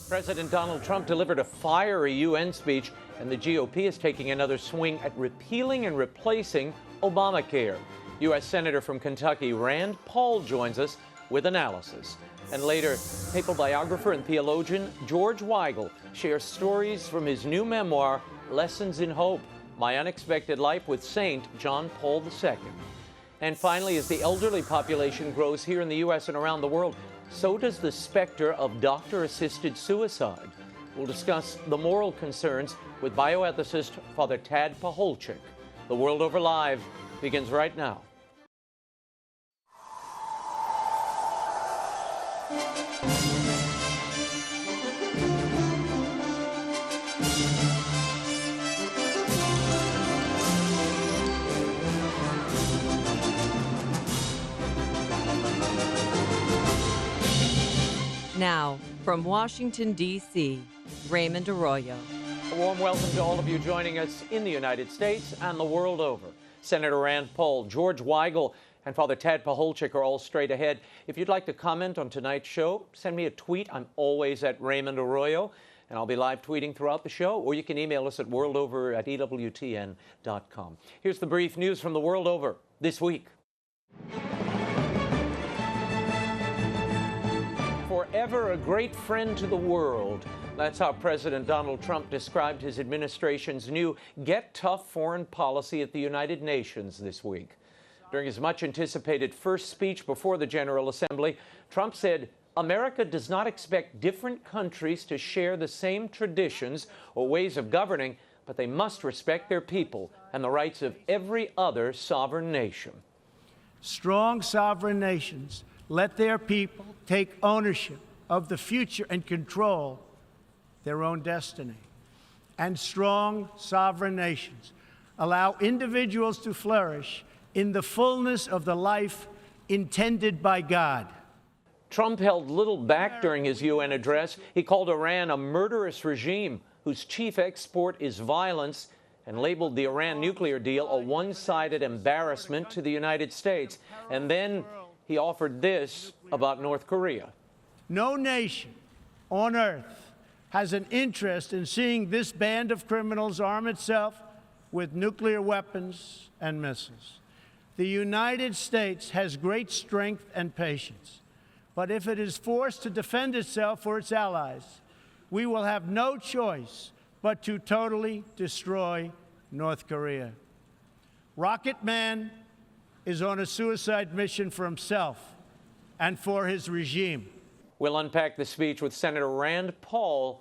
President Donald Trump delivered a fiery UN speech, and the GOP is taking another swing at repealing and replacing Obamacare. U.S. Senator from Kentucky Rand Paul joins us with analysis. And later, papal biographer and theologian George Weigel shares stories from his new memoir, Lessons in Hope, My Unexpected Life with Saint John Paul II. And finally, as the elderly population grows here in the U.S. and around the world, so does the specter of doctor-assisted suicide. We'll discuss the moral concerns with bioethicist Father TAD PACHOLCZYK. The World Over Live begins right now. Now, from Washington, D.C., Raymond Arroyo. A warm welcome to all of you joining us in the United States and the world over. Senator Rand Paul, George Weigel, and Father TAD PACHOLCZYK are all straight ahead. If you'd like to comment on tonight's show, send me a tweet. I'm always at Raymond Arroyo, and I'll be live tweeting throughout the show, or you can email us at worldover@ewtn.com. Here's the brief news from the world over this week. Forever a great friend to the world. That's how President Donald Trump described his administration's new Get Tough foreign policy at the United Nations this week. During his much-anticipated first speech before the General Assembly, Trump said, "America does not expect different countries to share the same traditions or ways of governing, but they must respect their people and the rights of every other sovereign nation." Strong sovereign nations let their people take ownership of the future and control their own destiny. And strong sovereign nations allow individuals to flourish in the fullness of the life intended by God. Trump held little back during his UN address. He called Iran a murderous regime whose chief export is violence and labeled the Iran nuclear deal a one-sided embarrassment to the United States. And then he offered this about North Korea. No nation on earth has an interest in seeing this band of criminals arm itself with nuclear weapons and missiles. The United States has great strength and patience, but if it is forced to defend itself or its allies, we will have no choice but to totally destroy North Korea. Rocket Man is on a suicide mission for himself and for his regime. We'll unpack the speech with Senator Rand Paul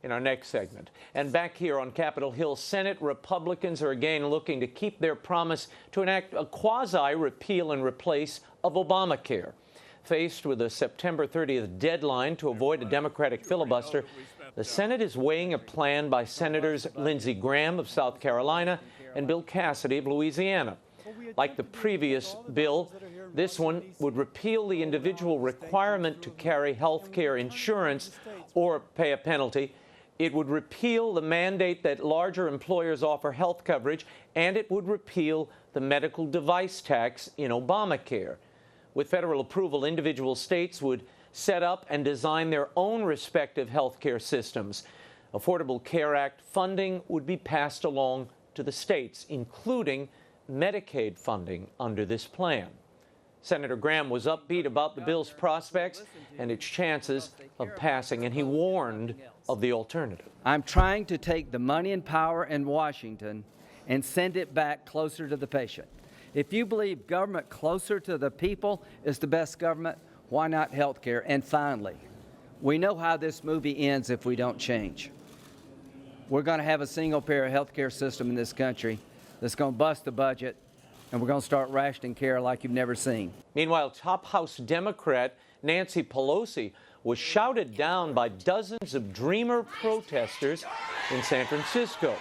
in our next segment. And back here on Capitol Hill, Senate Republicans are again looking to keep their promise to enact a quasi-repeal and replace of Obamacare. Faced with a September 30th deadline to avoid a Democratic filibuster, the Senate is weighing a plan by Senators Lindsey Graham of South Carolina and Bill Cassidy of Louisiana. Like the previous bill, this one would repeal the individual requirement to carry health care insurance or pay a penalty. It would repeal the mandate that larger employers offer health coverage, and it would repeal the medical device tax in Obamacare. With federal approval, individual states would set up and design their own respective health care systems. Affordable Care Act funding would be passed along to the states, including Medicaid funding under this plan. Senator Graham was upbeat about the bill's prospects and its chances of passing, and he warned of the alternative. I'm trying to take the money and power in Washington and send it back closer to the patient. If you believe government closer to the people is the best government, why not health care? And finally, we know how this movie ends if we don't change. We're going to have a single-payer health care system in this country that's going to bust the budget, and we're going to start rationing care like you've never seen. Meanwhile, top House Democrat Nancy Pelosi was shouted down by dozens of Dreamer protesters in San Francisco.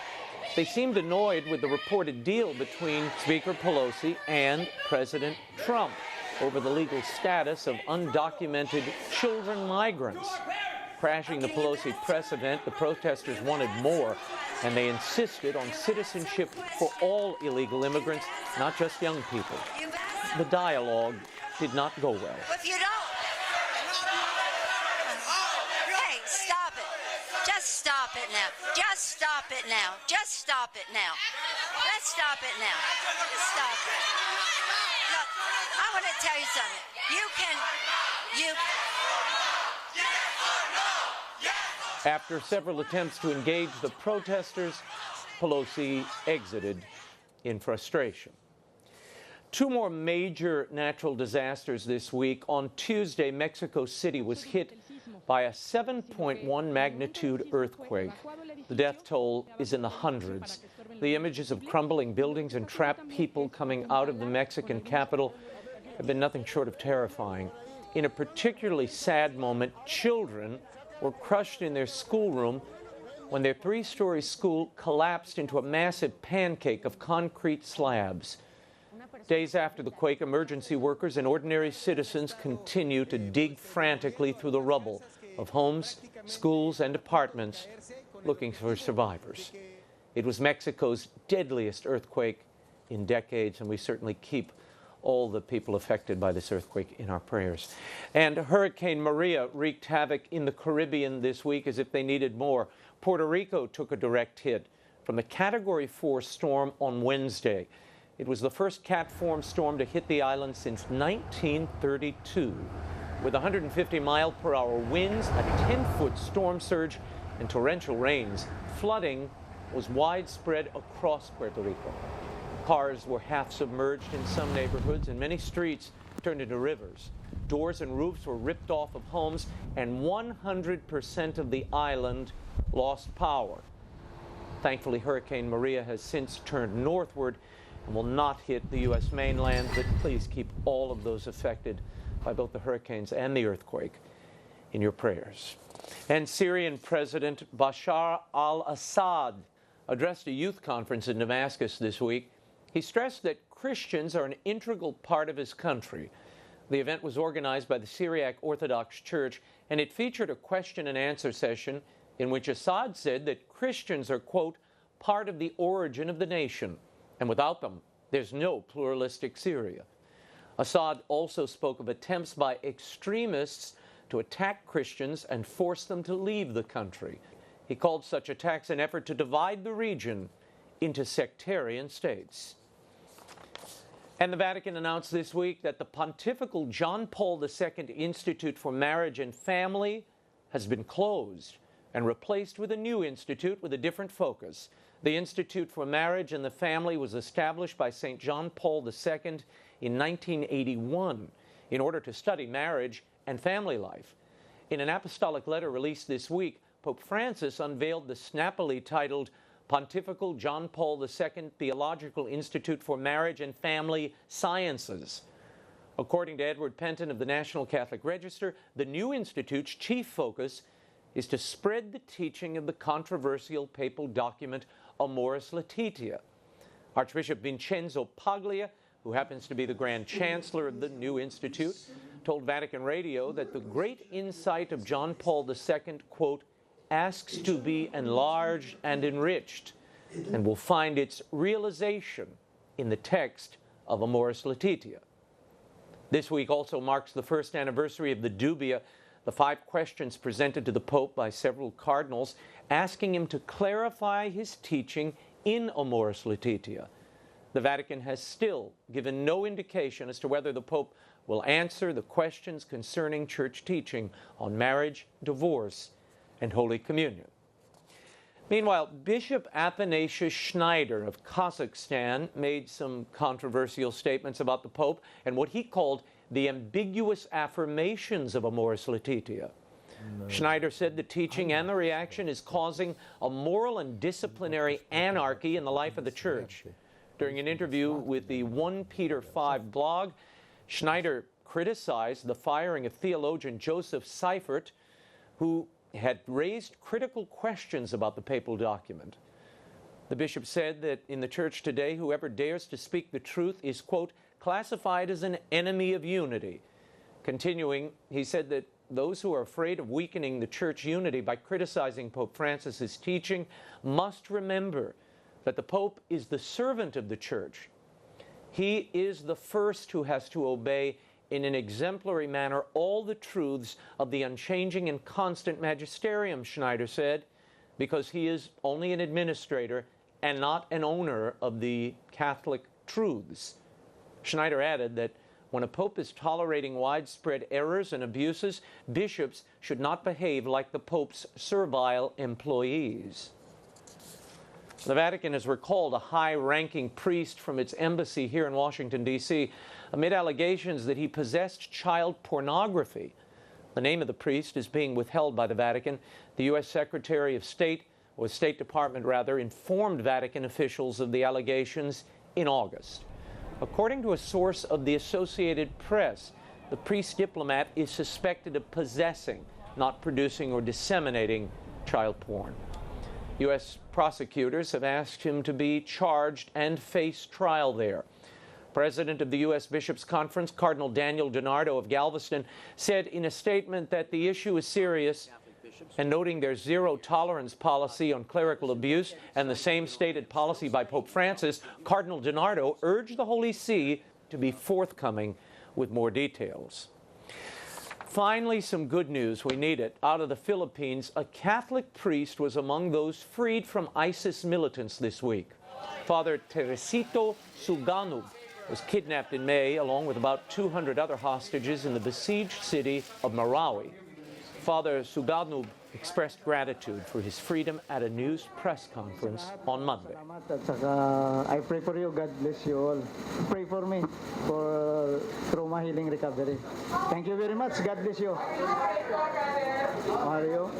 They seemed annoyed with the reported deal between Speaker Pelosi and President Trump over the legal status of undocumented children migrants. Crashing the Pelosi precedent, the protesters wanted more, and they insisted on citizenship for all illegal immigrants, not just young people. The dialogue did not go well. If you don't, hey, stop it. stop it now. Just stop it now. Just stop it now. Let's stop it now. Just stop it. Look, I want to tell you something. After several attempts to engage the protesters, Pelosi exited in frustration. Two more major natural disasters this week. On Tuesday, Mexico City was hit by a 7.1 magnitude earthquake. The death toll is in the hundreds. The images of crumbling buildings and trapped people coming out of the Mexican capital have been nothing short of terrifying. In a particularly sad moment, children were crushed in their schoolroom when their three-story school collapsed into a massive pancake of concrete slabs. Days after the quake, emergency workers and ordinary citizens continue to dig frantically through the rubble of homes, schools, and apartments looking for survivors. It was Mexico's deadliest earthquake in decades, and we certainly keep all the people affected by this earthquake in our prayers. And Hurricane Maria wreaked havoc in the Caribbean this week as if they needed more. Puerto Rico took a direct hit from the Category 4 storm on Wednesday. It was the first Cat 4 storm to hit the island since 1932. With 150-mile-per-hour winds, a 10-foot storm surge, and torrential rains, flooding was widespread across Puerto Rico. Cars were half submerged in some neighborhoods, and many streets turned into rivers. Doors and roofs were ripped off of homes, and 100% of the island lost power. Thankfully, Hurricane Maria has since turned northward and will not hit the U.S. mainland, but please keep all of those affected by both the hurricanes and the earthquake in your prayers. And Syrian President Bashar al-Assad addressed a youth conference in Damascus this week. He stressed that Christians are an integral part of his country. The event was organized by the Syriac Orthodox Church, and it featured a question and answer session in which Assad said that Christians are, quote, part of the origin of the nation, and without them, there's no pluralistic Syria. Assad also spoke of attempts by extremists to attack Christians and force them to leave the country. He called such attacks an effort to divide the region into sectarian states. And the Vatican announced this week that the Pontifical John Paul II Institute for Marriage and Family has been closed and replaced with a new institute with a different focus. The Institute for Marriage and the Family was established by St. John Paul II in 1981 in order to study marriage and family life. In an apostolic letter released this week, Pope Francis unveiled the snappily titled Pontifical John Paul II Theological Institute for Marriage and Family Sciences. According to Edward Penton of the National Catholic Register, the new institute's chief focus is to spread the teaching of the controversial papal document Amoris Laetitia. Archbishop Vincenzo Paglia, who happens to be the Grand Chancellor of the new institute, told Vatican Radio that the great insight of John Paul II, quote, asks to be enlarged and enriched, and will find its realization in the text of Amoris Laetitia. This week also marks the first anniversary of the Dubia, the 5 questions presented to the Pope by several cardinals, asking him to clarify his teaching in Amoris Laetitia. The Vatican has still given no indication as to whether the Pope will answer the questions concerning church teaching on marriage, divorce, and Holy Communion. Meanwhile, Bishop Athanasius Schneider of Kazakhstan made some controversial statements about the Pope and what he called the ambiguous affirmations of Amoris Laetitia. Schneider said the teaching and the reaction is causing a moral and disciplinary anarchy in the life of the Church. During an interview with the 1 Peter 5 blog, Schneider criticized the firing of theologian Joseph Seifert, who had raised critical questions about the papal document. The bishop said that in the Church today, whoever dares to speak the truth is, quote, classified as an enemy of unity. Continuing, he said that those who are afraid of weakening the Church unity by criticizing Pope Francis's teaching must remember that the Pope is the servant of the Church. He is the first who has to obey in an exemplary manner all the truths of the unchanging and constant magisterium, Schneider said. because he is only an administrator and not an owner of the Catholic truths. Schneider added that when a pope is tolerating widespread errors and abuses, bishops should not behave like the pope's servile employees. The Vatican has recalled a high-ranking priest from its embassy here in Washington, D.C., amid allegations that he possessed child pornography. The name of the priest is being withheld by the Vatican. The U.S. Secretary of State, or State Department rather, informed Vatican officials of the allegations in August. According to a source of the Associated Press, the priest diplomat is suspected of possessing, not producing or disseminating, child porn. U.S. prosecutors have asked him to be charged and face trial there. President of the U.S. Bishops' Conference, Cardinal Daniel DiNardo of Galveston, said in a statement that the issue is serious, and noting their zero-tolerance policy on clerical abuse and the same stated policy by Pope Francis, Cardinal DiNardo urged the Holy See to be forthcoming with more details. Finally, some good news. We need it. Out of the Philippines, a Catholic priest was among those freed from ISIS militants this week. Father Teresito Suganub was kidnapped in May, along with about 200 other hostages in the besieged city of Marawi. Father Suganub expressed gratitude for his freedom at a news press conference on Monday. I pray for you. God bless you all. Pray for me for trauma healing recovery. Thank you very much. God bless you. Arroyo,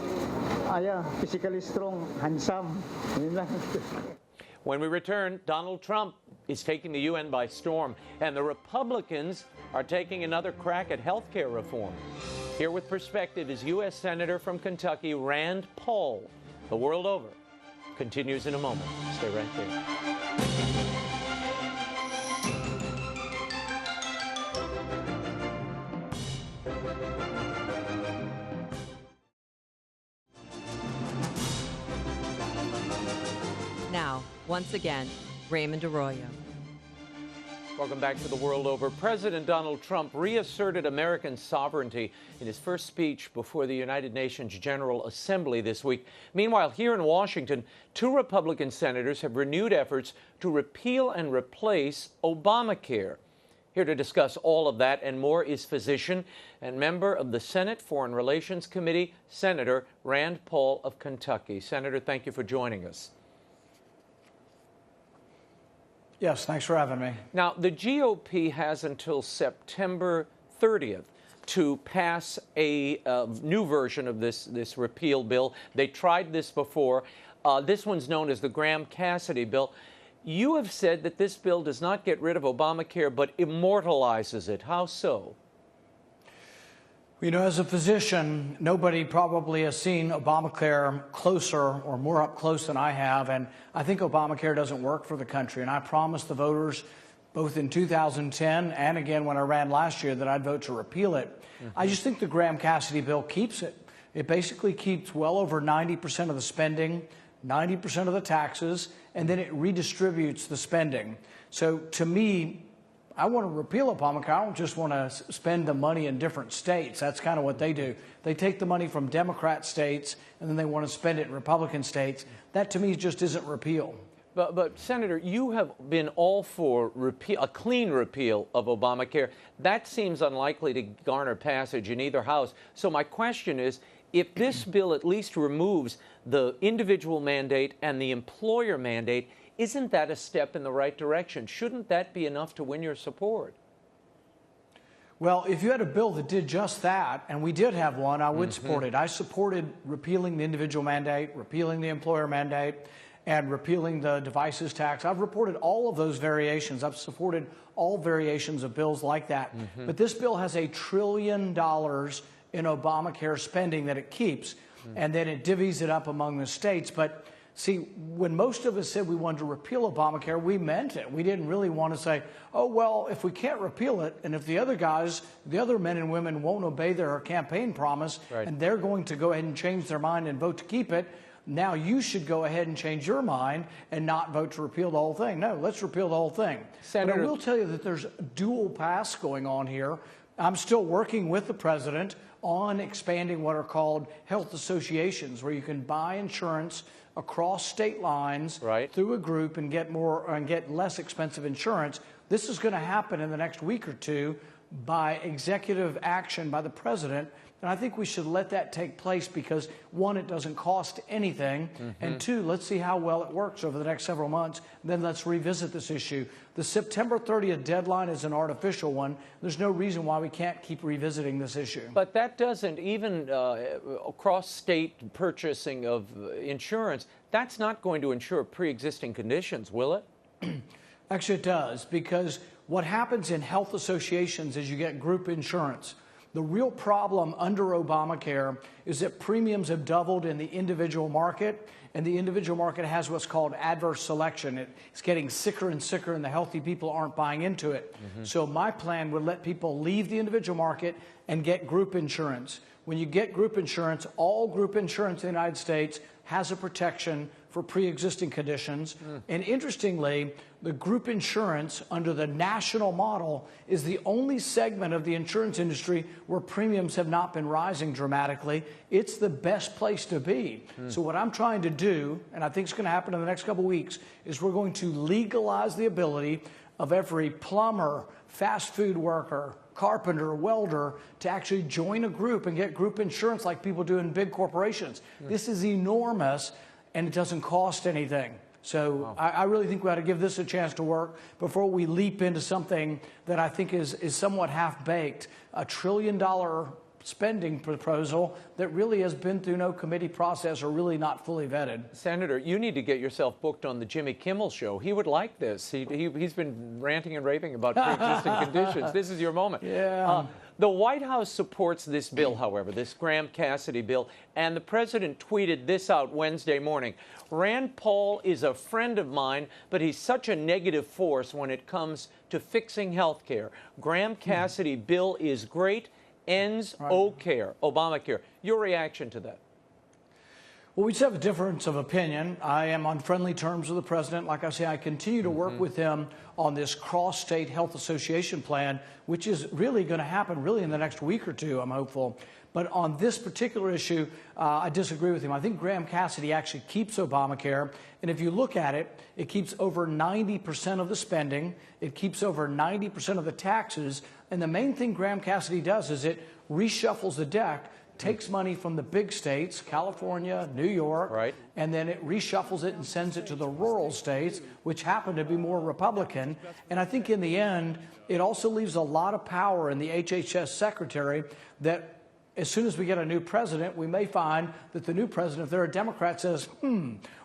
physically strong, handsome. When we return, Donald Trump is taking the UN by storm, and the Republicans are taking another crack at health care reform. Here with perspective is U.S. Senator from Kentucky, Rand Paul. The World Over continues in a moment. Stay right there. Now, once again, Raymond Arroyo. Welcome back to The World Over. President Donald Trump reasserted American sovereignty in his first speech before the United Nations General Assembly this week. Meanwhile, here in Washington, 2 Republican senators have renewed efforts to repeal and replace Obamacare. Here to discuss all of that and more is physician and member of the Senate Foreign Relations Committee, Senator Rand Paul of Kentucky. Senator, thank you for joining us. Yes, thanks for having me. Now, the GOP has until September 30th to pass a new version of this repeal bill. They tried this before. This one's known as the Graham-Cassidy bill. You have said that this bill does not get rid of Obamacare, but immortalizes it. How so? You know, as a physician, nobody probably has seen Obamacare closer or more up close than I have, and I think Obamacare doesn't work for the country. And I promised the voters, both in 2010 and again when I ran last year, that I'd vote to repeal it. I just think the Graham-Cassidy bill keeps it. It basically keeps well over 90% of the spending, 90% of the taxes, and then it redistributes the spending. So to me, I want to repeal Obamacare. I don't just want to spend the money in different states. That's kind of what they do. They take the money from Democrat states and then they want to spend it in Republican states. That to me just isn't repeal. But Senator, you have been all for a clean repeal of Obamacare. That seems unlikely to garner passage in either house. So my question is, if this bill at least removes the individual mandate and the employer mandate, isn't that a step in the right direction? Shouldn't that be enough to win your support? Well, if you had a bill that did just that, and we did have one, I would support it. I supported repealing the individual mandate, repealing the employer mandate, and repealing the devices tax. I've reported all of those variations. I've supported all variations of bills like that. But this bill has $1 trillion in Obamacare spending that it keeps, and then it divvies it up among the states. But see, when most of us said we wanted to repeal Obamacare, we meant it. We didn't really want to say, oh, well, if we can't repeal it, and if the other guys, the other men and women won't obey their campaign promise, and they're going to go ahead and change their mind and vote to keep it, now you should go ahead and change your mind and not vote to repeal the whole thing. No, let's repeal the whole thing. Senator, but I will tell you that there's a dual pass going on here. I'm still working with the president on expanding what are called health associations, where you can buy insurance across state lines through a group and get more and get less expensive insurance. This is going to happen in the next week or two by executive action by the president. And I think we should let that take place because, one, it doesn't cost anything, and two, let's see how well it works over the next several months. Then let's revisit this issue. The September 30th deadline is an artificial one. There's no reason why we can't keep revisiting this issue. But that doesn't, even cross-state purchasing of insurance, that's not going to ensure pre-existing conditions, will it? Actually, it does, because what happens in health associations is you get group insurance. The real problem under Obamacare is that premiums have doubled in the individual market, and the individual market has what's called adverse selection. It's getting sicker and sicker, and the healthy people aren't buying into it. So my plan would let people leave the individual market and get group insurance. When you get group insurance, all group insurance in the United States has a protection for pre-existing conditions. And interestingly, the group insurance under the national model is the only segment of the insurance industry where premiums have not been rising dramatically. It's the best place to be. So what I'm trying to do, and I think it's going to happen in the next couple of weeks, is we're going to legalize the ability of every plumber, fast food worker, carpenter, welder, to actually join a group and get group insurance like people do in big corporations. This is enormous, and it doesn't cost anything. So I really think we ought to give this a chance to work before we leap into something that I think is somewhat half-baked, $1 trillion spending proposal that really has been through no committee process or really not fully vetted. Senator, you need to get yourself booked on the Jimmy Kimmel show. He would like this. He's been ranting and raving about pre-existing conditions. This is your moment. Yeah. The White House supports this bill, however, this Graham-Cassidy bill, and the president tweeted this out Wednesday morning. Rand Paul is a friend of mine, but he's such a negative force when it comes to fixing health care. Graham-Cassidy bill is great, ends Obamacare. Your reaction to that? Well, we just have a difference of opinion. I am on friendly terms with the president. Like I say, I continue to work with him on this cross-state health association plan, which is really going to happen really in the next week or two, I'm hopeful. But on this particular issue, I disagree with him. I think Graham-Cassidy actually keeps Obamacare. And if you look at it, it keeps over 90% of the spending. It keeps over 90% of the taxes. And the main thing Graham-Cassidy does is it reshuffles the deck, takes money from the big states, California, New York, and then it reshuffles it and sends it to the rural states, which happen to be more Republican. And I think in the end, it also leaves a lot of power in the HHS secretary that as soon as we get a new president, we may find that the new president, if they're a Democrat, says,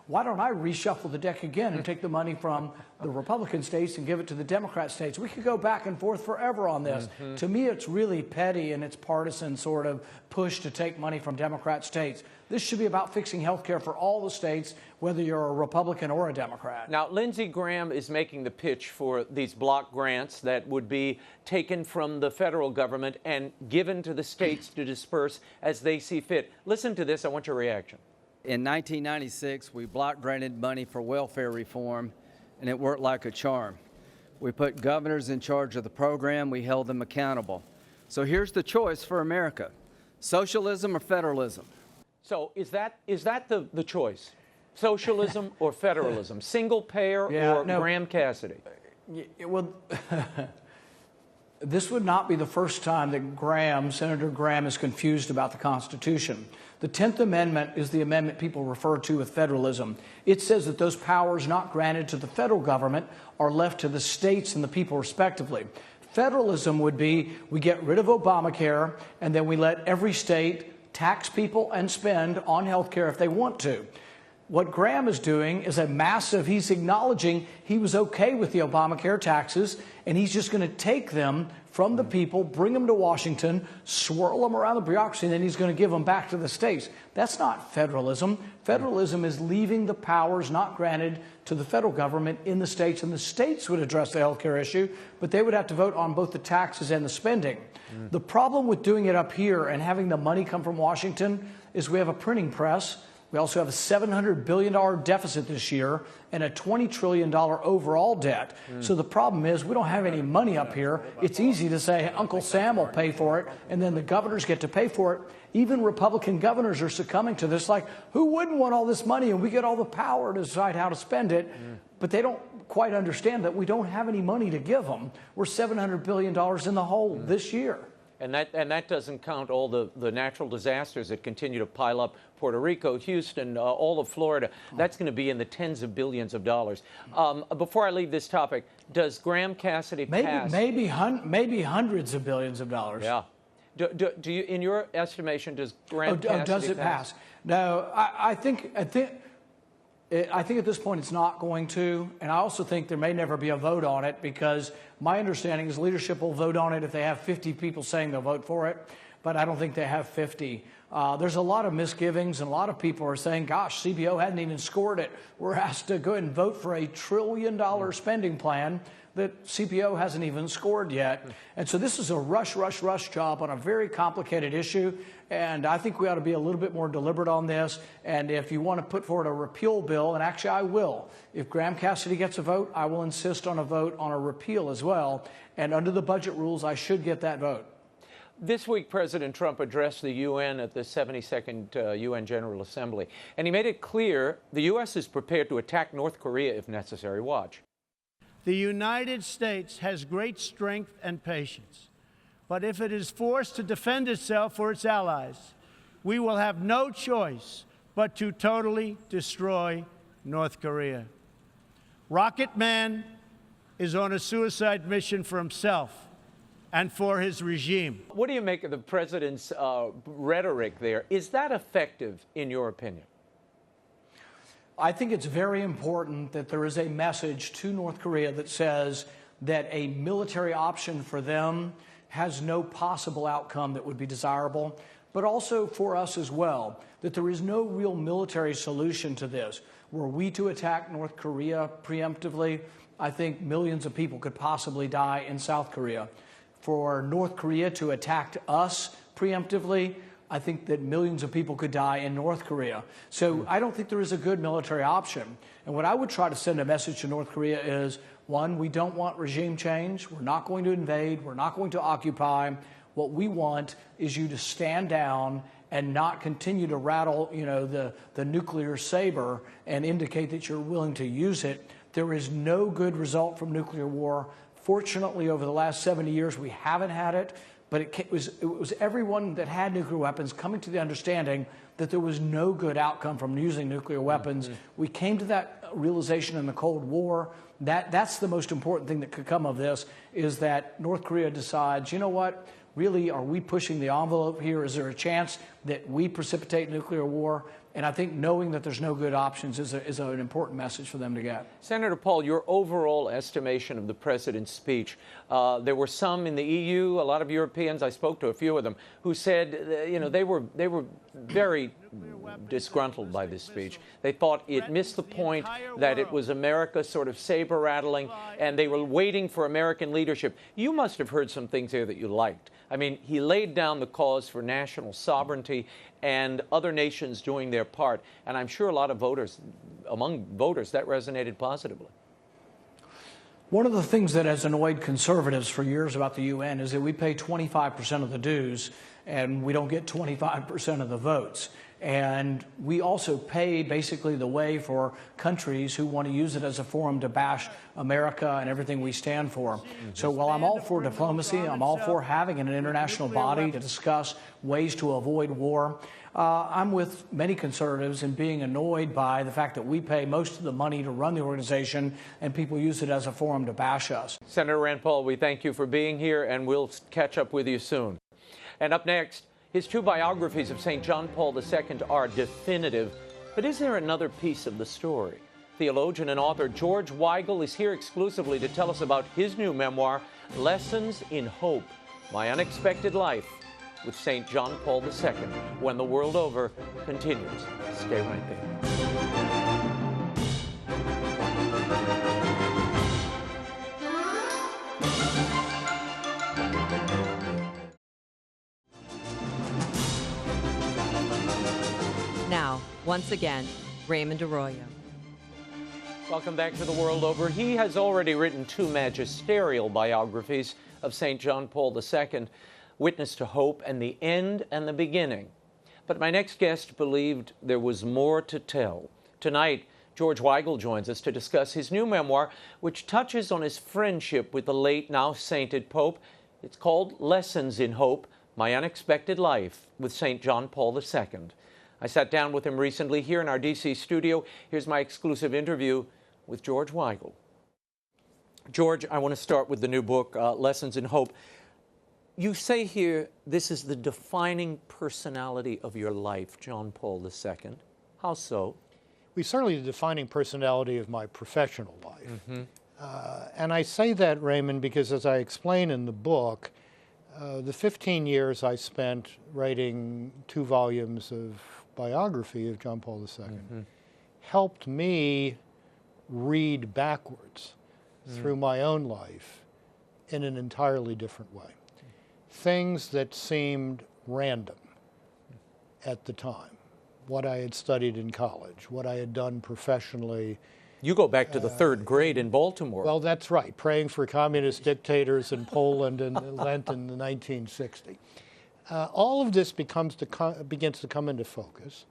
why don't I reshuffle the deck again and take the money from the Republican states and give it to the Democrat states? We could go back and forth forever on this. To me, it's really petty and it's partisan sort of push to take money from Democrat states. This should be about fixing health care for all the states, whether you're a Republican or a Democrat. Now, Lindsey Graham is making the pitch for these block grants that would be taken from the federal government and given to the states to disperse as they see fit. Listen to this. I want your reaction. In 1996, we block granted money for welfare reform, and it worked like a charm. We put governors in charge of the program. We held them accountable. So here's the choice for America: socialism or federalism. So is that the choice? Socialism or federalism? Single payer or Graham-Cassidy? Well, this would not be the first time that Senator Graham is confused about the Constitution. The 10th Amendment is the amendment people refer to with federalism. It says that those powers not granted to the federal government are left to the states and the people respectively. Federalism would be we get rid of Obamacare and then we let every state tax people and spend on health care if they want to. What Graham is doing is he's acknowledging he was okay with the Obamacare taxes, and he's just going to take them from the people, bring them to Washington, swirl them around the bureaucracy, and then he's going to give them back to the states. That's not federalism. Federalism is leaving the powers not granted to the federal government in the states, and the states would address the health care issue, but they would have to vote on both the taxes and the spending. The problem with doing it up here and having the money come from Washington is we have a printing press, We also have a $700 billion deficit this year and a $20 trillion overall debt. So the problem is we don't have any money up here. It's easy to say Uncle Sam will pay for it, and then the governors get to pay for it. Even Republican governors are succumbing to this. Like, who wouldn't want all this money and we get all the power to decide how to spend it? But they don't quite understand that we don't have any money to give them. We're $700 billion in the hole this year. And that doesn't count all the natural disasters that continue to pile up. Puerto Rico, Houston, all of Florida. That's going to be in the tens of billions of dollars. Before I leave this topic, does Graham Cassidy pass? Maybe hundreds of billions of dollars. Yeah. Do you, in your estimation, does Graham Cassidy does it pass? No, I think at this point it's not going to, and I also think there may never be a vote on it, because my understanding is leadership will vote on it if they have 50 people saying they'll vote for it, but I don't think they have 50. There's a lot of misgivings, and a lot of people are saying, gosh, CBO hadn't even scored it. We're asked to go ahead and vote for a $1 trillion spending plan that CPO hasn't even scored yet. And so this is a rush job on a very complicated issue. And I think we ought to be a little bit more deliberate on this. And if you want to put forward a repeal bill, and actually I will, if Graham Cassidy gets a vote, I will insist on a vote on a repeal as well. And under the budget rules, I should get that vote. This week, President Trump addressed the UN at the 72nd UN General Assembly. And he made it clear the U.S. is prepared to attack North Korea if necessary. Watch. The United States has great strength and patience, but if it is forced to defend itself or its allies, we will have no choice but to totally destroy North Korea. Rocket Man is on a suicide mission for himself and for his regime. What do you make of the president's rhetoric there? Is that effective, in your opinion? I think it's very important that there is a message to North Korea that says that a military option for them has no possible outcome that would be desirable, but also for us as well, that there is no real military solution to this. Were we to attack North Korea preemptively, I think millions of people could possibly die in South Korea. For North Korea to attack us preemptively, I think that millions of people could die in North Korea. So I don't think there is a good military option. And what I would try to send a message to North Korea is, one, we don't want regime change. We're not going to invade. We're not going to occupy. What we want is you to stand down and not continue to rattle, the nuclear saber and indicate that you're willing to use it. There is no good result from nuclear war. Fortunately, over the last 70 years, we haven't had it. But it was everyone that had nuclear weapons coming to the understanding that there was no good outcome from using nuclear weapons. We came to that realization in the Cold War. That's the most important thing that could come of this, is that North Korea decides, you know what, really, are we pushing the envelope here? Is there a chance that we precipitate nuclear war? And I think knowing that there's no good options is an important message for them to get. Senator Paul, your overall estimation of the president's speech. There were some in the EU, a lot of Europeans, I spoke to a few of them, who said, they were very disgruntled by this speech. They thought it missed the point, that it was America sort of saber rattling, and they were waiting for American leadership. You must have heard some things here that you liked. I mean, he laid down the cause for national sovereignty and other nations doing their part. And I'm sure a lot of voters, among voters, that resonated positively. One of the things that has annoyed conservatives for years about the UN is that we pay 25% of the dues and we don't get 25% of the votes. And we also pay basically the way for countries who want to use it as a forum to bash America and everything we stand for. So while I'm all for diplomacy, I'm all for having an international body to discuss ways to avoid war, I'm with many conservatives in being annoyed by the fact that we pay most of the money to run the organization and people use it as a forum to bash us. Senator Rand Paul, we thank you for being here, and we'll catch up with you soon. And up next, his two biographies of St. John Paul II are definitive, but is there another piece of the story? Theologian and author George Weigel is here exclusively to tell us about his new memoir, Lessons in Hope, My Unexpected Life with St. John Paul II, When the World Over continues. Stay right there. Now, Once again, Raymond Arroyo. Welcome back to The World Over. He has already written 2 magisterial biographies of St. John Paul II, Witness to Hope and The End and the Beginning. But my next guest believed there was more to tell. Tonight, George WEIGEL joins us to discuss his new memoir, which touches on his friendship with the late, now sainted Pope. It's called Lessons in Hope, My Unexpected Life with St. John Paul II. I sat down with him recently here in our D.C. studio. Here's my exclusive interview with George WEIGEL. George, I want to start with the new book, Lessons in Hope. You say here this is the defining personality of your life, John Paul II. How so? Well, certainly the defining personality of my professional life. And I say that, Raymond, because as I explain in the book, the 15 years I spent writing 2 volumes of biography of John Paul II helped me read backwards through my own life in an entirely different way. Things that seemed random at the time, what I had studied in college, what I had done professionally. You go back to the 3rd grade in Baltimore. Well, that's right, praying for communist dictators in Poland in Lent in 1960. All of this begins to come into focus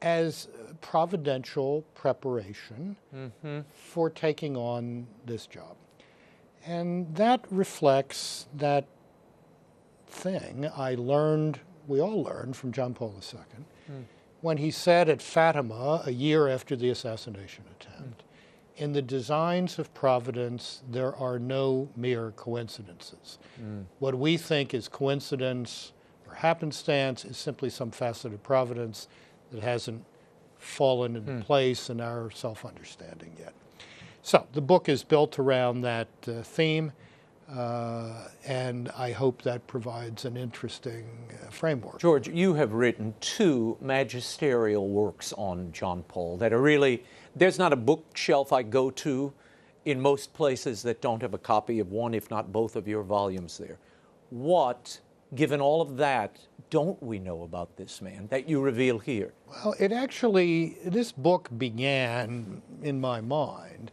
as providential preparation for taking on this job. And that reflects that thing we all learned from John Paul II, when he said at Fatima, a year after the assassination attempt, in the designs of providence, there are no mere coincidences. What we think is coincidence or happenstance is simply some facet of providence that hasn't fallen into place in our self-understanding yet. So the book is built around that theme, and I hope that provides an interesting framework. George, you have written 2 magisterial works on John Paul that are really, there's not a bookshelf I go to in most places that don't have a copy of one, if not both of your volumes there. What, given all of that, don't we know about this man that you reveal here? Well, this book began in my mind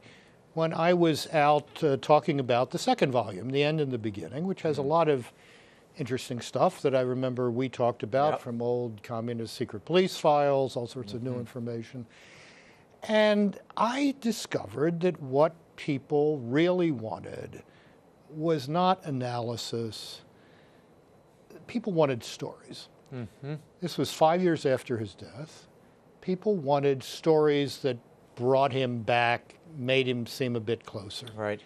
when I was out talking about the 2nd volume, The End and the Beginning, which has a lot of interesting stuff that I remember we talked about from old communist secret police files, all sorts of new information. And I discovered that what people really wanted was not analysis. People wanted stories. This was 5 years after his death. People wanted stories that brought him back, made him seem a bit closer. Right.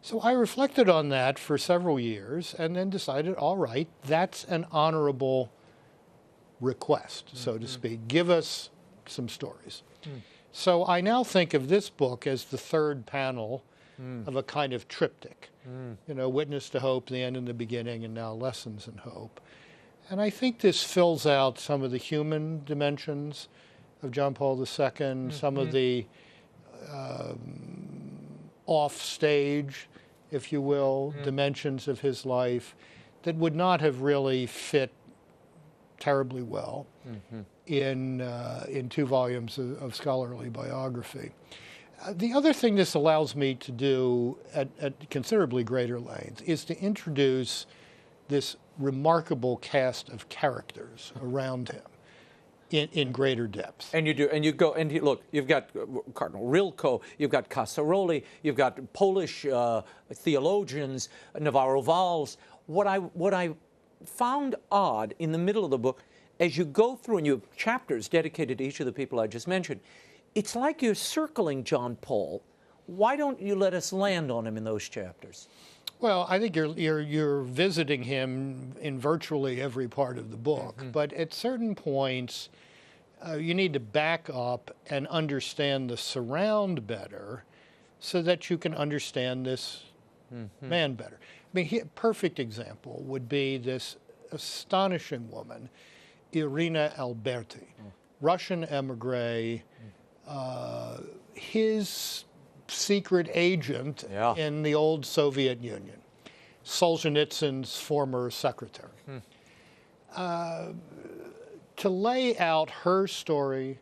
So I reflected on that for several years and then decided, all right, that's an honorable request, so to speak. Give us some stories. So I now think of this book as the 3rd panel of a kind of triptych. You know, Witness to Hope, The End and the Beginning, and now Lessons in Hope. And I think this fills out some of the human dimensions of John Paul II, some of the off-stage, if you will, dimensions of his life that would not have really fit terribly well in 2 volumes of scholarly biography. The other thing this allows me to do at considerably greater length is to introduce this remarkable cast of characters around him in greater depth. And you do, and you go, and look, you've got Cardinal Rilko, you've got Casaroli, you've got Polish theologians, Navarro Valls. What I found odd in the middle of the book, as you go through and you have chapters dedicated to each of the people I just mentioned, it's like you're circling John Paul. Why don't you let us land on him in those chapters? Well, I think you're visiting him in virtually every part of the book, but at certain points, you need to back up and understand the surround better so that you can understand this man better. I mean, a perfect example would be this astonishing woman, Irina Alberti, Russian emigre, his secret agent in the old Soviet Union, Solzhenitsyn's former secretary. To lay out her story,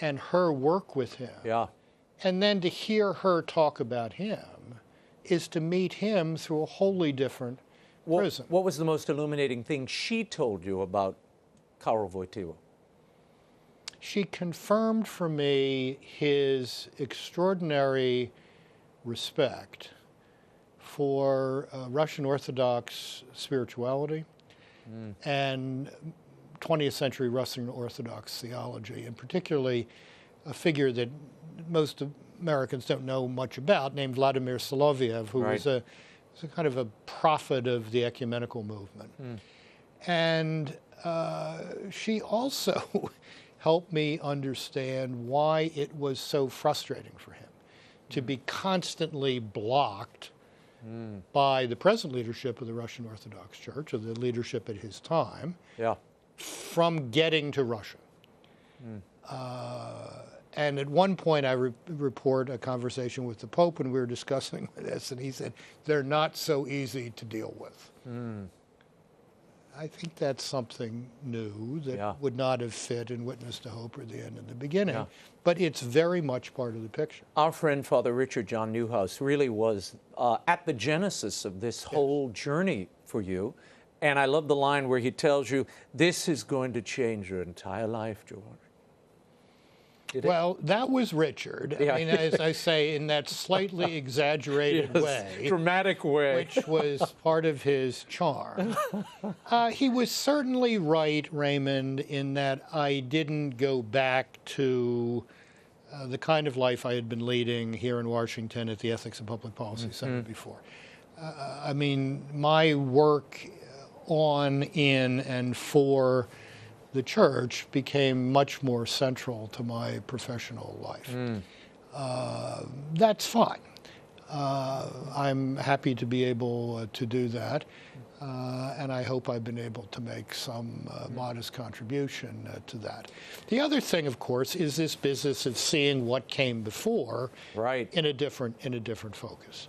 and her work with him, Yeah. and then to hear her talk about him is to meet him through a wholly different prism. What was the most illuminating thing she told you about Karol Wojtyła? She confirmed for me his extraordinary respect for Russian Orthodox spirituality and 20th century Russian Orthodox theology, and particularly a figure that most Americans don't know much about, named Vladimir Soloviev, who was a kind of a prophet of the ecumenical movement. And she also helped me understand why it was so frustrating for him to be constantly blocked by the present leadership of the Russian Orthodox Church, or the leadership at his time, from getting to Russia. And at one point, I report a conversation with the Pope when we were discussing this, and he said, they're not so easy to deal with. I think that's something new that would not have fit in Witness to Hope or The End in the Beginning, but it's very much part of the picture. Our friend, Father Richard John Newhouse, really was at the genesis of this whole journey for you. And I love the line where he tells you, this is going to change your entire life, George. Well, that was Richard. I mean, as I say, in that slightly exaggerated way. Dramatic way. Which was part of his charm. He was certainly right, Raymond, in that I didn't go back to the kind of life I had been leading here in Washington at the Ethics and Public Policy Center before. I mean, my work on, in, and for the church became much more central to my professional life. That's fine. I'm happy to be able to do that, and I hope I've been able to make some modest contribution to that. The other thing, of course, is this business of seeing what came before in a different focus.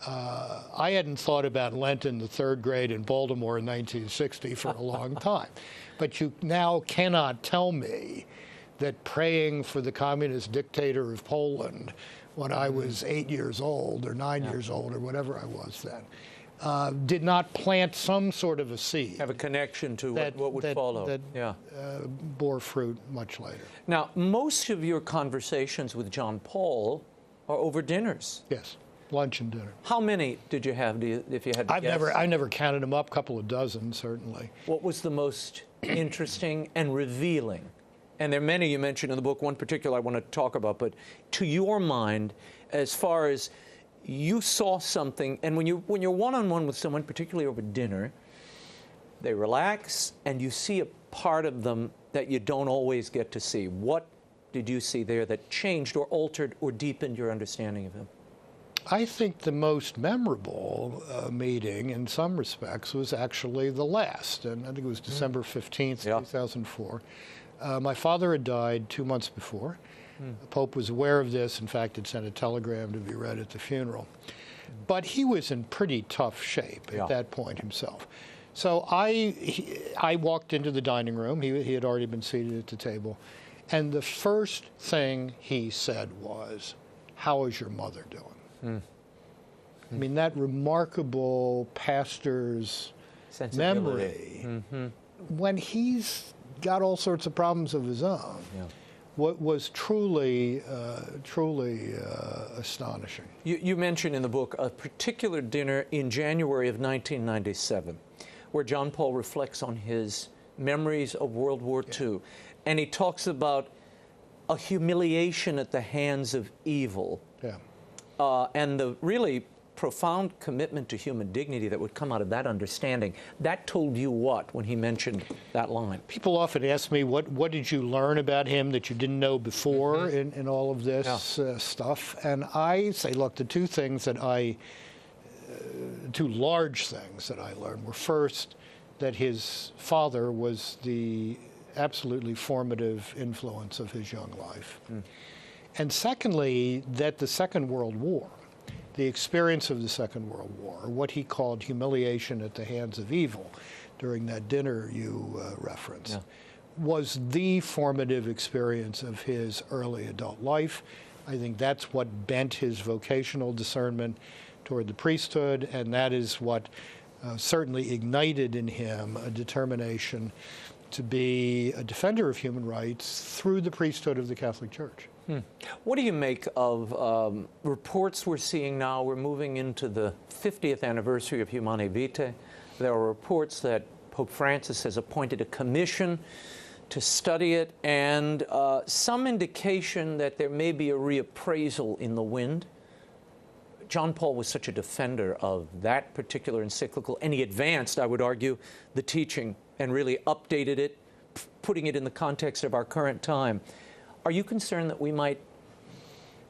I hadn't thought about Lent in the third grade in Baltimore in 1960 for a long time. But you now cannot tell me that praying for the communist dictator of Poland when I was 8 years old or 9 years old or whatever I was then did not plant some sort of a seed. Have a connection to what would follow. That bore fruit much later. Now, most of your conversations with John Paul are over dinners. Yes. Lunch and dinner. How many did you have, if you had to guess? I never counted them up, a couple of dozen, certainly. What was the most interesting and revealing? And there are many you mentioned in the book, one particular I want to talk about, but to your mind, as far as you saw something, and when you're one-on-one with someone, particularly over dinner, they relax, and you see a part of them that you don't always get to see. What did you see there that changed or altered or deepened your understanding of him? I think the most memorable meeting in some respects was actually the last, and I think it was December 15th, 2004. My father had died 2 months before. The Pope was aware of this, in fact, had sent a telegram to be read at the funeral. But he was in pretty tough shape at that point himself. So I walked into the dining room. He had already been seated at the table. And the first thing he said was, "How is your mother doing?" I mean, that remarkable pastor's memory, when he's got all sorts of problems of his own, what was truly astonishing. You mentioned in the book a particular dinner in January of 1997, where John Paul reflects on his memories of World War II, and he talks about a humiliation at the hands of evil. And the really profound commitment to human dignity that would come out of that understanding. That told you what when he mentioned that line? People often ask me, what did you learn about him that you didn't know before in all of this stuff? And I say, look, the two large things that I learned were, first, that his father was the absolutely formative influence of his young life. And secondly, that the Second World War, the experience of the Second World War, what he called humiliation at the hands of evil during that dinner you referenced, was the formative experience of his early adult life. I think that's what bent his vocational discernment toward the priesthood, and that is what certainly ignited in him a determination to be a defender of human rights through the priesthood of the Catholic Church. What do you make of reports we're seeing now? We're moving into the 50th anniversary of Humana Vita. There are reports that Pope Francis has appointed a commission to study it, and some indication that there may be a reappraisal in the wind. John Paul was such a defender of that particular encyclical, and he advanced, I would argue, the teaching and really updated it, putting it in the context of our current time. Are you concerned that we might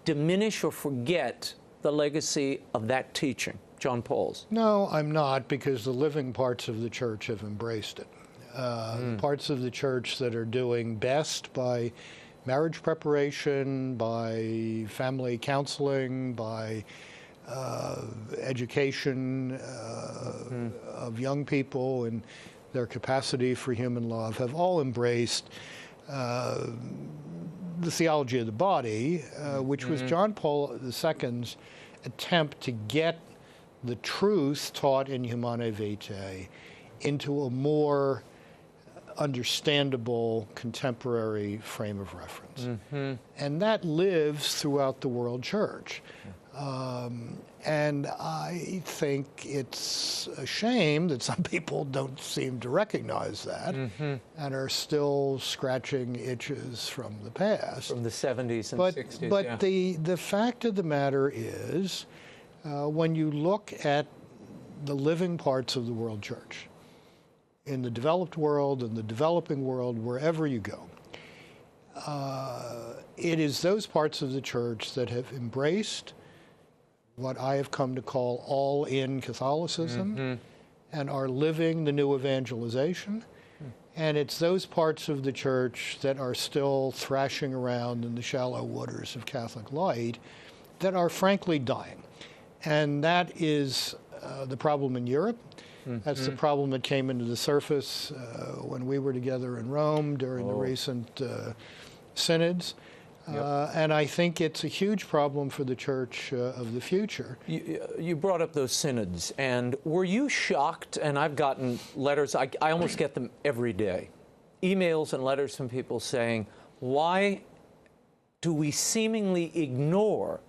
diminish or forget the legacy of that teaching, John Paul's? No, I'm not, because the living parts of the church have embraced it. Parts of the church that are doing best by marriage preparation, by family counseling, by education of young people and their capacity for human love have all embraced the theology of the body, which was John Paul II's attempt to get the truth taught in Humana Vitae into a more understandable contemporary frame of reference. And that lives throughout the world church. And I think it's a shame that some people don't seem to recognize that and are still scratching itches from the past. From the 70s and 60s, But the fact of the matter is, when you look at the living parts of the world church, in the developed world, in the developing world, wherever you go, it is those parts of the church that have embraced what I have come to call all-in Catholicism and are living the new evangelization. And it's those parts of the church that are still thrashing around in the shallow waters of Catholic light that are frankly dying. And that is the problem in Europe. That's the problem that came into the surface when we were together in Rome during the recent synods. And I think it's a huge problem for the church of the future. You brought up those synods, and were you shocked? And I've gotten letters, I almost get them every day, emails and letters from people saying, why do we seemingly ignore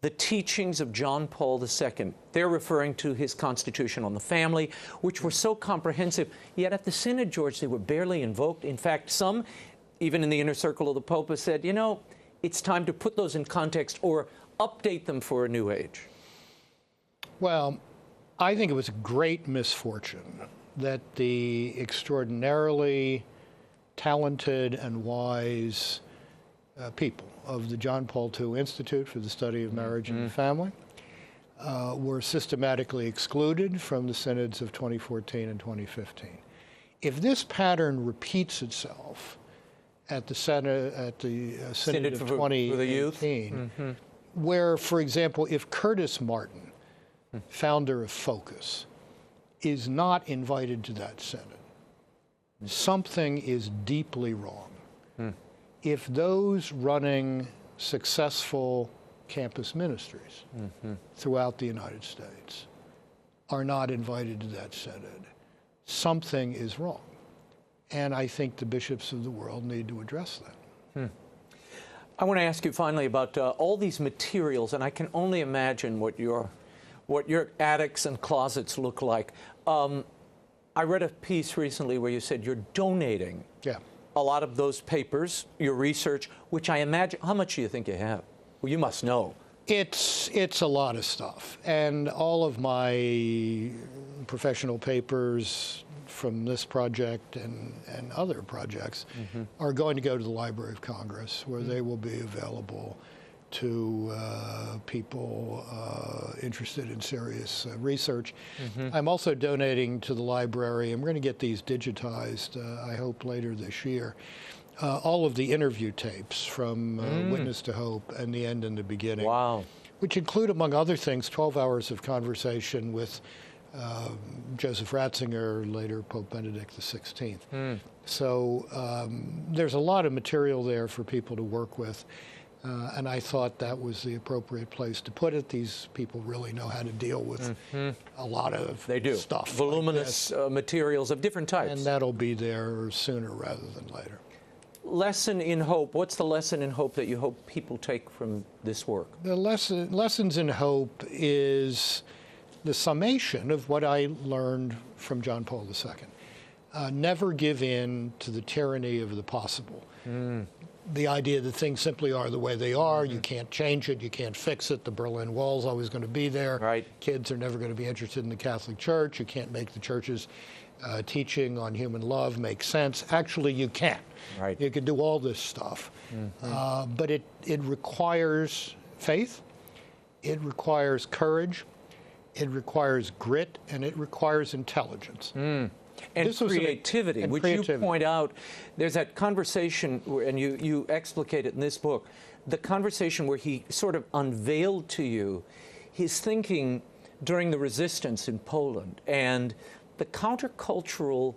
the teachings of John Paul II? They're referring to his Constitution on the Family, which were so comprehensive, yet at the synod, George, they were barely invoked. In fact, some, even in the inner circle of the Pope, has said, you know, it's time to put those in context or update them for a new age. Well, I think it was a great misfortune that the extraordinarily talented and wise people of the John Paul II Institute for the Study of Marriage and the Family were systematically excluded from the synods of 2014 and 2015. If this pattern repeats itself at the Synod of 2018, where, for example, if Curtis Martin, founder of Focus, is not invited to that synod, something is deeply wrong. If those running successful campus ministries throughout the United States are not invited to that synod, something is wrong. And I think the bishops of the world need to address that. I want to ask you finally about all these materials, and I can only imagine what your attics and closets look like. I read a piece recently where you said you're donating a lot of those papers, your research, which I imagine, how much do you think you have? Well, you must know. It's a lot of stuff. And all of my professional papers from this project and other projects are going to go to the Library of Congress, where they will be available to people interested in serious research. I'm also donating to the library. I'm going to get these digitized, I hope, later this year. All of the interview tapes from Witness to Hope and The End and the Beginning, which include, among other things, 12 hours of conversation with Joseph Ratzinger, later Pope Benedict XVI. So there's a lot of material there for people to work with. And I thought that was the appropriate place to put it. These people really know how to deal with a lot of stuff. Voluminous materials of different types. And that'll be there sooner rather than later. Lesson in hope. What's the lesson in hope that you hope people take from this work? The lessons in hope is the summation of what I learned from John Paul II. Never give in to the tyranny of the possible. The idea that things simply are the way they are, you can't change it, you can't fix it, the Berlin Wall's always going to be there. Right. Kids are never going to be interested in the Catholic Church, you can't make the Church's teaching on human love make sense. Actually, you can. Right. You can do all this stuff. But it requires faith, it requires courage, it requires grit, and it requires intelligence. And creativity, which you point out. There's that conversation, and you explicate it in this book, the conversation where he sort of unveiled to you his thinking during the resistance in Poland and the countercultural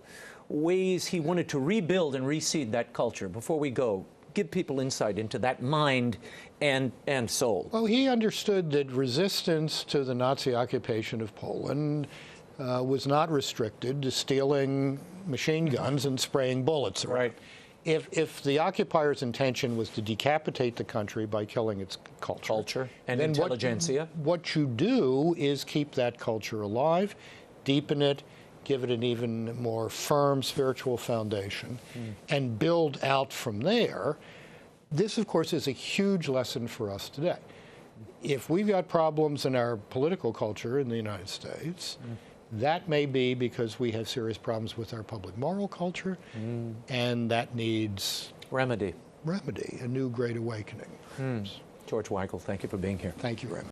ways he wanted to rebuild and reseed that culture. Before we go, give people insight into that mind and soul. Well, he understood that resistance to the Nazi occupation of Poland was not restricted to stealing machine guns and spraying bullets around. Right. If the occupier's intention was to decapitate the country by killing its culture and then intelligentsia, what you do is keep that culture alive, deepen it, give it an even more firm spiritual foundation, and build out from there. This, of course, is a huge lesson for us today. If we've got problems in our political culture in the United States, that may be because we have serious problems with our public moral culture, and that needs remedy, a new great awakening. George Weigel, thank you for being here. Thank you, Raymond.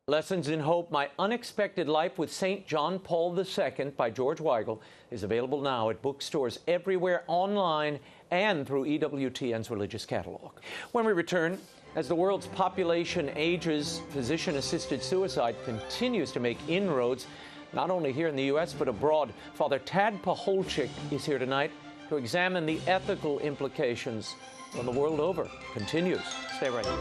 Lessons in Hope, My Unexpected Life with St. John Paul II by George Weigel is available now at bookstores everywhere, online, and through EWTN's religious catalog. When we return, as the world's population ages, physician-assisted suicide continues to make inroads, not only here in the U.S., but abroad. Father TAD PACHOLCZYK is here tonight to examine the ethical implications from the world over. Continues. Stay right here.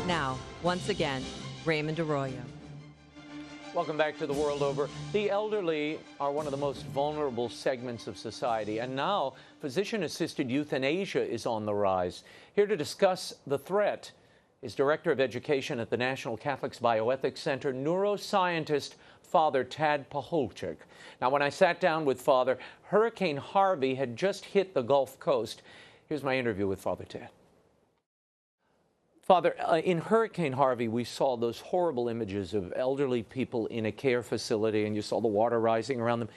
Now, once again, Raymond Arroyo. Welcome back to The World Over. The elderly are one of the most vulnerable segments of society, and now physician-assisted euthanasia is on the rise. Here to discuss the threat is Director of Education at the National Catholic Bioethics Center, neuroscientist Father TAD PACHOLCZYK. Now, when I sat down with Father, Hurricane Harvey had just hit the Gulf Coast. Here's my interview with Father TAD. Father, in Hurricane Harvey, we saw those horrible images of elderly people in a care facility, and you saw the water rising around them.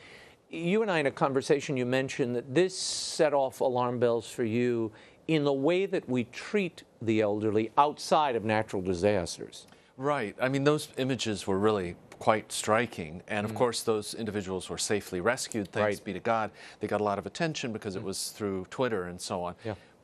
You and I, in a conversation, you mentioned that this set off alarm bells for you in the way that we treat the elderly outside of natural disasters. Right. I mean, those images were really quite striking. And of course, those individuals were safely rescued, thanks be to God. They got a lot of attention because it was through Twitter and so on.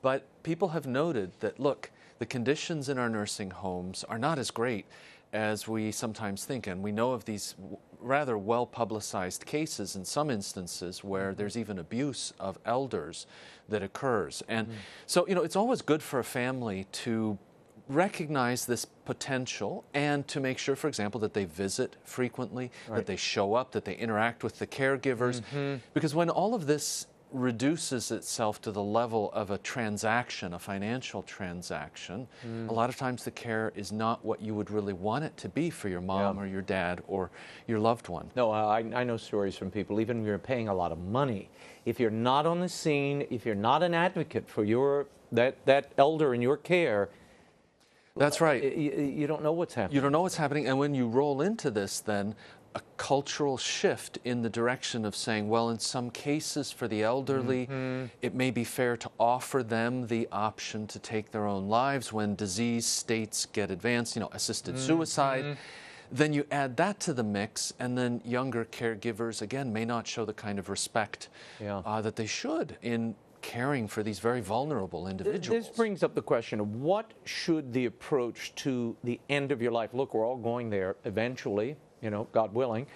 But people have noted that, look, the conditions in our nursing homes are not as great as we sometimes think. And we know of these rather well-publicized cases in some instances where there's even abuse of elders that occurs. And so, you know, it's always good for a family to recognize this potential and to make sure, for example, that they visit frequently, that they show up, that they interact with the caregivers. Because when all of this reduces itself to the level of a transaction, a financial transaction, a lot of times the care is not what you would really want it to be for your mom or your dad or your loved one. No, I know stories from people, even when you're paying a lot of money, if you're not on the scene, if you're not an advocate for that elder in your care, that's right. You don't know what's happening. You don't know what's happening, and when you roll into this, then a cultural shift in the direction of saying, well, in some cases for the elderly, it may be fair to offer them the option to take their own lives when disease states get advanced, you know, assisted suicide. Then you add that to the mix, and then younger caregivers, again, may not show the kind of respect that they should in caring for these very vulnerable individuals. This brings up the question of what should the approach to the end of your life? Look, we're all going there eventually, you know, God willing.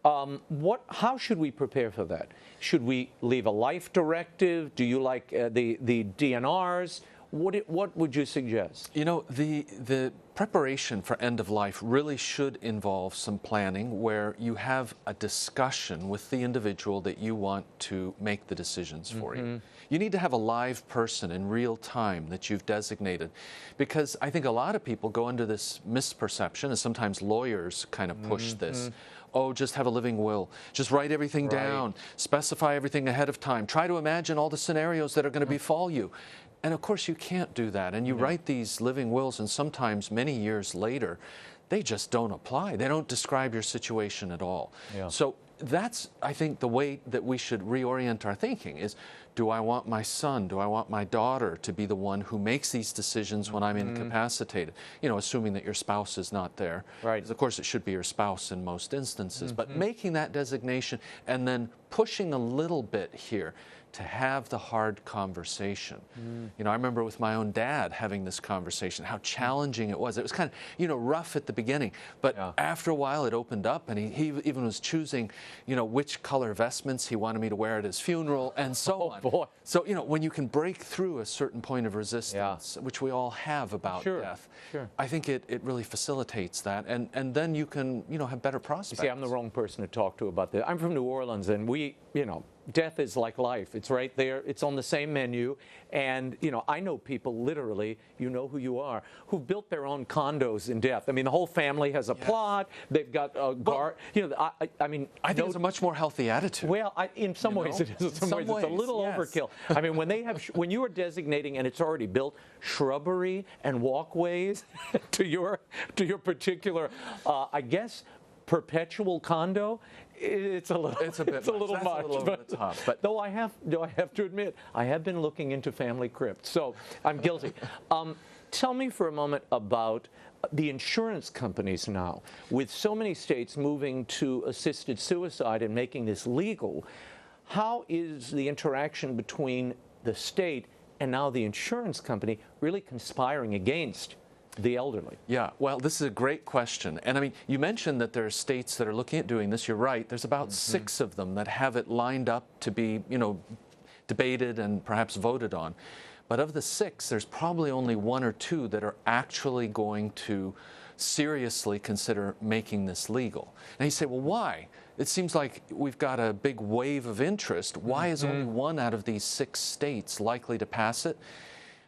How should we prepare for that? Should we leave a life directive? Do you like the DNRs? What would you suggest? You know, the preparation for end of life really should involve some planning where you have a discussion with the individual that you want to make the decisions for you. You need to have a live person in real time that you've designated, because I think a lot of people go under this misperception, and sometimes lawyers kind of push this. Oh, just have a living will. Just write everything down. Specify everything ahead of time. Try to imagine all the scenarios that are going to befall you. And of course you can't do that. And you write these living wills, and sometimes many years later, they just don't apply. They don't describe your situation at all. So that's, I think, the way that we should reorient our thinking is, do I want my son, do I want my daughter to be the one who makes these decisions when I'm incapacitated? You know, assuming that your spouse is not there. Right. Of course, it should be your spouse in most instances. But making that designation and then pushing a little bit here to have the hard conversation. You know, I remember with my own dad having this conversation, how challenging it was. It was kind of, you know, rough at the beginning, but after a while it opened up, and he even was choosing, you know, which color vestments he wanted me to wear at his funeral and so on. Boy. So, you know, when you can break through a certain point of resistance, which we all have about death, I think it really facilitates that, and then you can, you know, have better prospects. You see, I'm the wrong person to talk to about this. I'm from New Orleans, and we, you know, death is like life. It's right there. It's on the same menu. And, you know, I know people literally, you know who you are, who've built their own condos in death. I mean, the whole family has a plot. They've got a guard. You know, I mean, I think it's a much more healthy attitude. Well, in some ways it is. In some ways it's a little overkill. I mean, when they have, when you are designating and it's already built, shrubbery and walkways to your particular, I guess, perpetual condo, it's a little much. That's a little over the top. But though I have to admit, I have been looking into family crypts, so I'm guilty. Tell me for a moment about the insurance companies now. With so many states moving to assisted suicide and making this legal, how is the interaction between the state and now the insurance company really conspiring against the elderly? Yeah, well, this is a great question. And I mean, you mentioned that there are states that are looking at doing this. You're right. There's about 6 of them that have it lined up to be, you know, debated and perhaps voted on. But of the 6, there's probably only 1 or 2 that are actually going to seriously consider making this legal. And you say, well, why? It seems like we've got a big wave of interest. Why is only 1 out of these 6 states likely to pass it?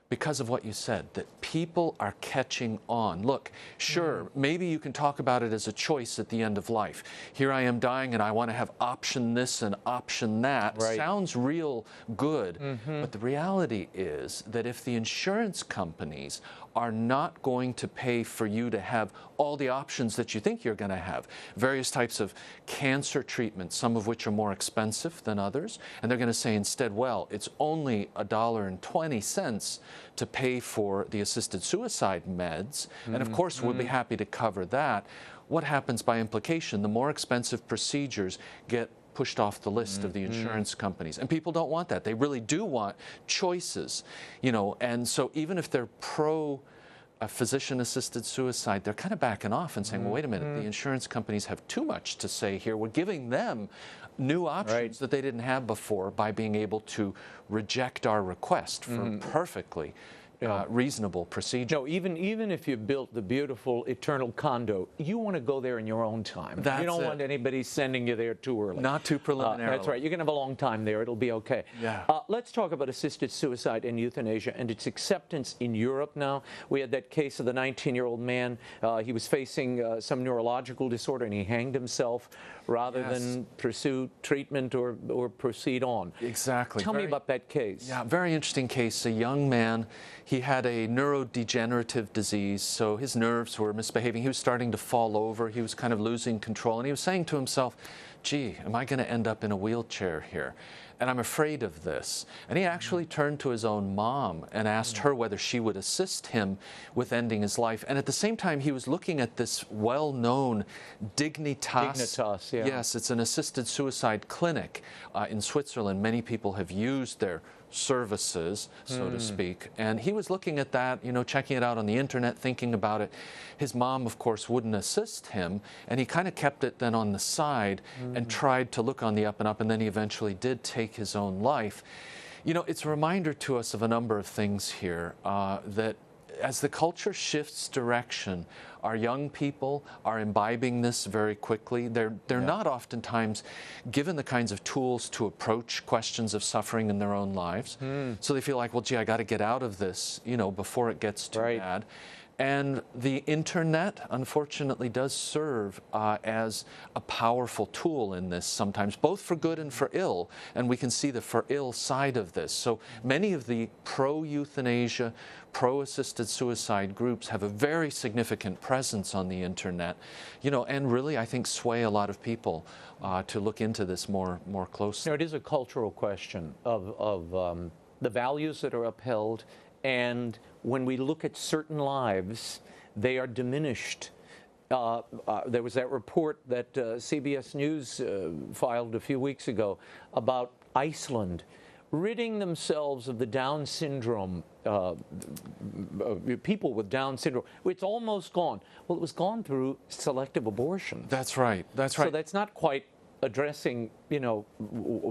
Because of what you said, that people are catching on. Look, sure, maybe you can talk about it as a choice at the end of life. Here I am dying and I want to have option this and option that. Right. Sounds real good, but the reality is that if the insurance companies are not going to pay for you to have all the options that you think you're going to have, various types of cancer treatments, some of which are more expensive than others, and they're going to say instead, well, it's only $1.20 to pay for the assisted suicide meds, and of course we'll be happy to cover that. What happens by implication? The more expensive procedures get pushed off the list of the insurance companies. And people don't want that. They really do want choices, you know, and so even if they're pro physician-assisted suicide, they're kind of backing off and saying, well, wait a minute, the insurance companies have too much to say here. We're giving them new options that they didn't have before by being able to reject our request for perfectly reasonable procedure. No, even if you built the beautiful eternal condo, you want to go there in your own time. You don't want anybody sending you there too early. Not too preliminary. That's right. You're going to have a long time there. It'll be okay. Yeah. Let's talk about assisted suicide and euthanasia and its acceptance in Europe now. We had that case of the 19-year-old man. He was facing some neurological disorder and he hanged himself rather than pursue treatment or proceed on. Exactly. Tell me about that case. Yeah, very interesting case. A young man, he had a neurodegenerative disease, so his nerves were misbehaving. He was starting to fall over. He was kind of losing control, and he was saying to himself, gee, am I going to end up in a wheelchair here? And I'm afraid of this. And he actually turned to his own mom and asked her whether she would assist him with ending his life. And at the same time, he was looking at this well-known Dignitas. Dignitas, yeah. Yes, it's an assisted suicide clinic in Switzerland. Many people have used their services, so to speak. And he was looking at that, you know, checking it out on the internet, thinking about it. His mom, of course, wouldn't assist him, and he kind of kept it then on the side and tried to look on the up and up, and then he eventually did take his own life. You know, it's a reminder to us of a number of things here, that as the culture shifts direction, our young people are imbibing this very quickly. They're not oftentimes given the kinds of tools to approach questions of suffering in their own lives. So they feel like, well, gee, I got to get out of this, you know, before it gets too bad. And the internet, unfortunately, does serve as a powerful tool in this sometimes, both for good and for ill. And we can see the for ill side of this. So many of the pro-euthanasia, pro-assisted suicide groups have a very significant presence on the internet, you know, and really, I think, sway a lot of people to look into this more closely. You know, it is a cultural question of the values that are upheld. And when we look at certain lives, they are diminished. There was that report that CBS News filed a few weeks ago about Iceland ridding themselves of the Down syndrome, people with Down syndrome. It's almost gone. Well, it was gone through selective abortion. That's right. That's right. So that's not quite addressing, you know,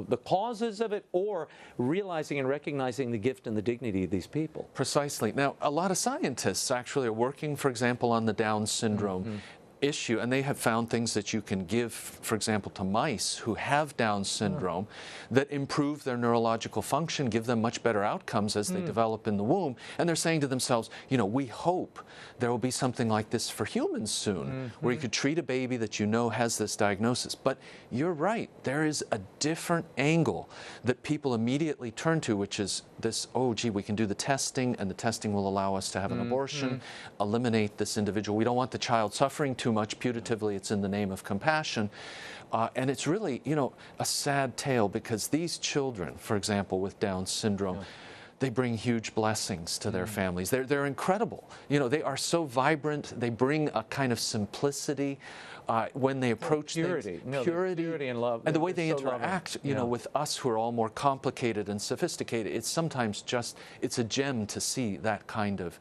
the causes of it, or realizing and recognizing the gift and the dignity of these people. Precisely. Now, a lot of scientists actually are working, for example, on the Down syndrome issue, and they have found things that you can give, for example, to mice who have Down syndrome that improve their neurological function, give them much better outcomes as they develop in the womb. And they're saying to themselves, you know, we hope there will be something like this for humans soon, where you could treat a baby that you know has this diagnosis. But you're right, there is a different angle that people immediately turn to, which is this, oh, gee, we can do the testing, and the testing will allow us to have an abortion, eliminate this individual. We don't want the child suffering too much putatively. It's in the name of compassion. And it's really, you know, a sad tale, because these children, for example, with Down syndrome, they bring huge blessings to their families. They're incredible. You know, they are so vibrant. They bring a kind of simplicity when they approach purity. things. Purity and love. And the way they interact, you know, with us who are all more complicated and sophisticated, it's sometimes just, it's a gem to see that kind of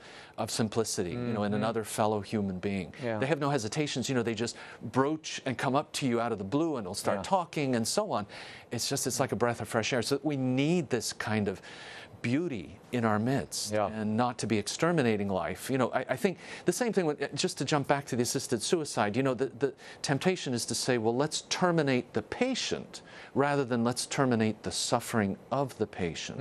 simplicity, you know, in another fellow human being. They have no hesitations. You know, they just broach and come up to you out of the blue, and they'll start talking and so on. It's just, it's like a breath of fresh air. So we need this kind of beauty in our midst, and not to be exterminating life. You know, I think the same thing, just to jump back to the assisted suicide, you know, the temptation is to say, well, let's terminate the patient rather than let's terminate the suffering of the patient.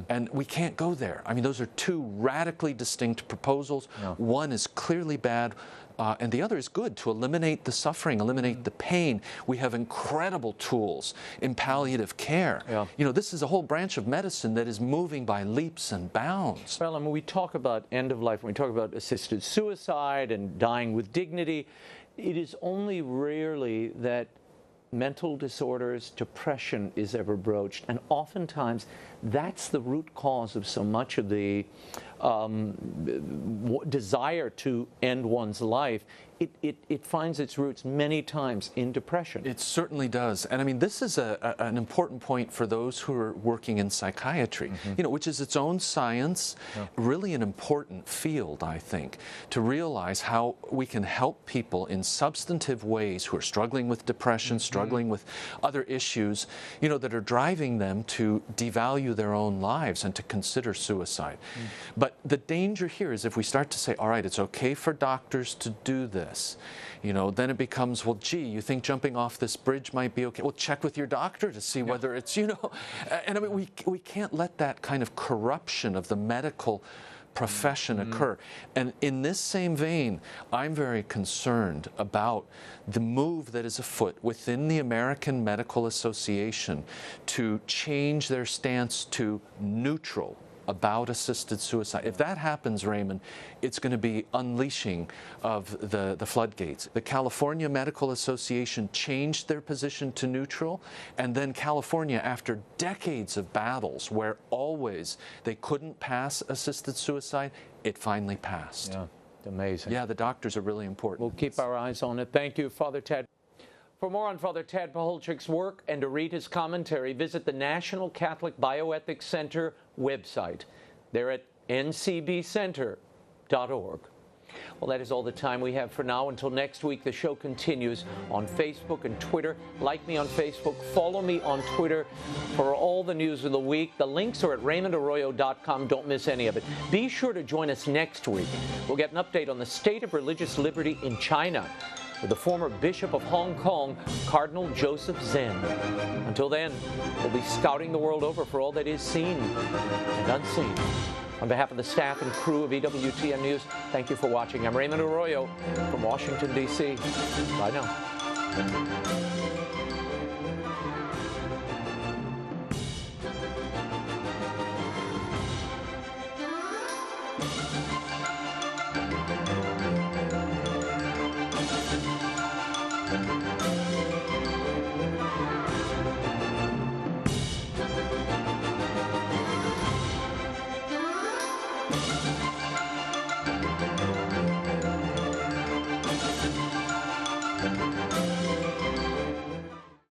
And we can't go there. I mean, those are two radically distinct proposals. One is clearly bad, and the other is good, to eliminate the suffering, eliminate the pain. We have incredible tools in palliative care. You know, this is a whole branch of medicine that is moving by leaps and bounds. Well, and when we talk about end of life, when we talk about assisted suicide and dying with dignity, it is only rarely that mental disorders, depression is ever broached. And oftentimes, that's the root cause of so much of the desire to end one's life. It finds its roots many times in depression. It certainly does. And I mean, this is an important point for those who are working in psychiatry, you know, which is its own science, really an important field, I think, to realize how we can help people in substantive ways who are struggling with depression, struggling with other issues, you know, that are driving them to devalue their own lives and to consider suicide. But the danger here is if we start to say, all right, it's okay for doctors to do this, you know, then it becomes, well, gee, you think jumping off this bridge might be okay? Well, check with your doctor to see whether it's, you know, and I mean, we can't let that kind of corruption of the medical profession occur. And in this same vein, I'm very concerned about the move that is afoot within the American Medical Association to change their stance to neutral about assisted suicide. If that happens, Raymond, it's going to be unleashing of the floodgates. The California Medical Association changed their position to neutral, and then California, after decades of battles where always they couldn't pass assisted suicide, it finally passed. Yeah, amazing. Yeah, the doctors are really important. We'll keep our eyes on it. Thank you, Father Tad. For more on Father Tad Pacholczyk's work and to read his commentary, visit the National Catholic Bioethics Center website. They're at ncbcenter.org. Well, that is all the time we have for now. Until next week, the show continues on Facebook and Twitter. Like me on Facebook, follow me on Twitter for all the news of the week. The links are at RaymondArroyo.com. Don't miss any of it. Be sure to join us next week. We'll get an update on the state of religious liberty in China with the former Bishop of Hong Kong, Cardinal Joseph Zen. Until then, we'll be scouting the world over for all that is seen and unseen. On behalf of the staff and crew of EWTN News, thank you for watching. I'm Raymond Arroyo from Washington, D.C. Bye now.